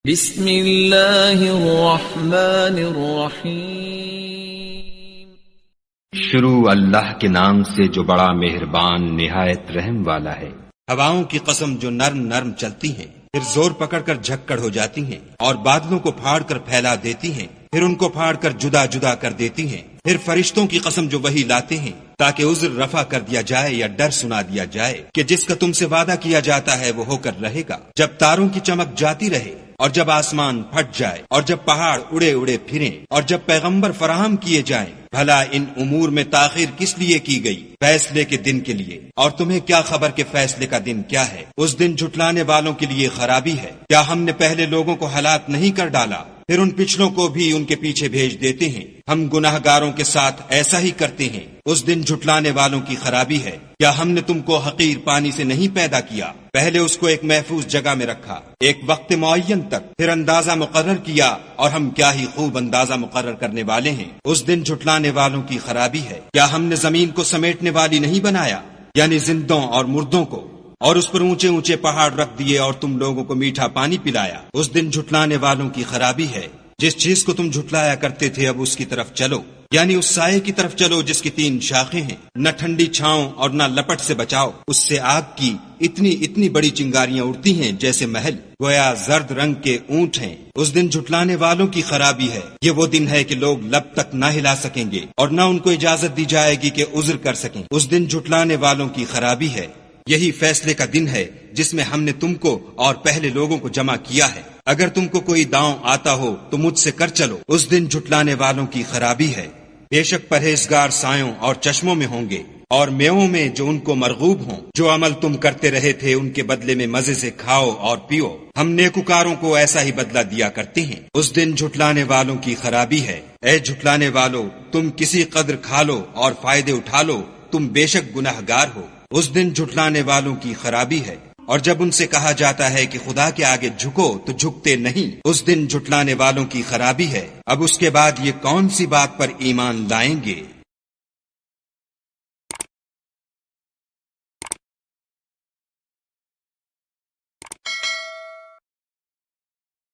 بسم اللہ الرحمن الرحیم۔ شروع اللہ کے نام سے جو بڑا مہربان نہایت رحم والا ہے۔ ہواؤں کی قسم جو نرم نرم چلتی ہیں، پھر زور پکڑ کر جھکڑ ہو جاتی ہیں، اور بادلوں کو پھاڑ کر پھیلا دیتی ہیں، پھر ان کو پھاڑ کر جدا جدا کر دیتی ہیں۔ پھر فرشتوں کی قسم جو وہی لاتے ہیں تاکہ عذر رفع کر دیا جائے یا ڈر سنا دیا جائے کہ جس کا تم سے وعدہ کیا جاتا ہے وہ ہو کر رہے گا، جب تاروں کی چمک جاتی رہے، اور جب آسمان پھٹ جائے، اور جب پہاڑ اڑے اڑے پھریں، اور جب پیغمبر فراہم کیے جائیں۔ بھلا ان امور میں تاخیر کس لیے کی گئی؟ فیصلے کے دن کے لیے۔ اور تمہیں کیا خبر کہ فیصلے کا دن کیا ہے؟ اس دن جھٹلانے والوں کے لیے خرابی ہے۔ کیا ہم نے پہلے لوگوں کو ہلاک نہیں کر ڈالا؟ پھر ان پچھلوں کو بھی ان کے پیچھے بھیج دیتے ہیں۔ ہم گناہ گاروں کے ساتھ ایسا ہی کرتے ہیں۔ اس دن جھٹلانے والوں کی خرابی ہے۔ کیا ہم نے تم کو حقیر پانی سے نہیں پیدا کیا؟ پہلے اس کو ایک محفوظ جگہ میں رکھا، ایک وقت معین تک، پھر اندازہ مقرر کیا، اور ہم کیا ہی خوب اندازہ مقرر کرنے والے ہیں۔ اس دن جھٹلانے والوں کی خرابی ہے۔ کیا ہم نے زمین کو سمیٹنے والی نہیں بنایا، یعنی زندوں اور مردوں کو، اور اس پر اونچے اونچے پہاڑ رکھ دیے اور تم لوگوں کو میٹھا پانی پلایا؟ اس دن جھٹلانے والوں کی خرابی ہے۔ جس چیز کو تم جھٹلایا کرتے تھے اب اس کی طرف چلو، یعنی اس سائے کی طرف چلو جس کی 3 شاخیں ہیں، نہ ٹھنڈی چھاؤں اور نہ لپٹ سے بچاؤ۔ اس سے آگ کی اتنی بڑی چنگاریاں اڑتی ہیں جیسے محل، گویا زرد رنگ کے اونٹ ہیں۔ اس دن جھٹلانے والوں کی خرابی ہے۔ یہ وہ دن ہے کہ لوگ لب تک نہ ہلا سکیں گے اور نہ ان کو اجازت دی جائے گی کہ عذر کر سکیں۔ اس دن جھٹلانے والوں کی خرابی ہے۔ یہی فیصلے کا دن ہے جس میں ہم نے تم کو اور پہلے لوگوں کو جمع کیا ہے۔ اگر تم کو کوئی داؤں آتا ہو تو مجھ سے کر چلو۔ اس دن جھٹلانے والوں کی خرابی ہے۔ بے شک پرہیزگار سایوں اور چشموں میں ہوں گے، اور میووں میں جو ان کو مرغوب ہوں۔ جو عمل تم کرتے رہے تھے ان کے بدلے میں مزے سے کھاؤ اور پیو۔ ہم نیکوکاروں کو ایسا ہی بدلہ دیا کرتے ہیں۔ اس دن جھٹلانے والوں کی خرابی ہے۔ اے جھٹلانے والو، تم کسی قدر کھا لو اور فائدے اٹھا لو، تم بے شک گناہگار ہو۔ اس دن جھٹلانے والوں کی خرابی ہے۔ اور جب ان سے کہا جاتا ہے کہ خدا کے آگے جھکو تو جھکتے نہیں۔ اس دن جھٹلانے والوں کی خرابی ہے۔ اب اس کے بعد یہ کون سی بات پر ایمان لائیں گے؟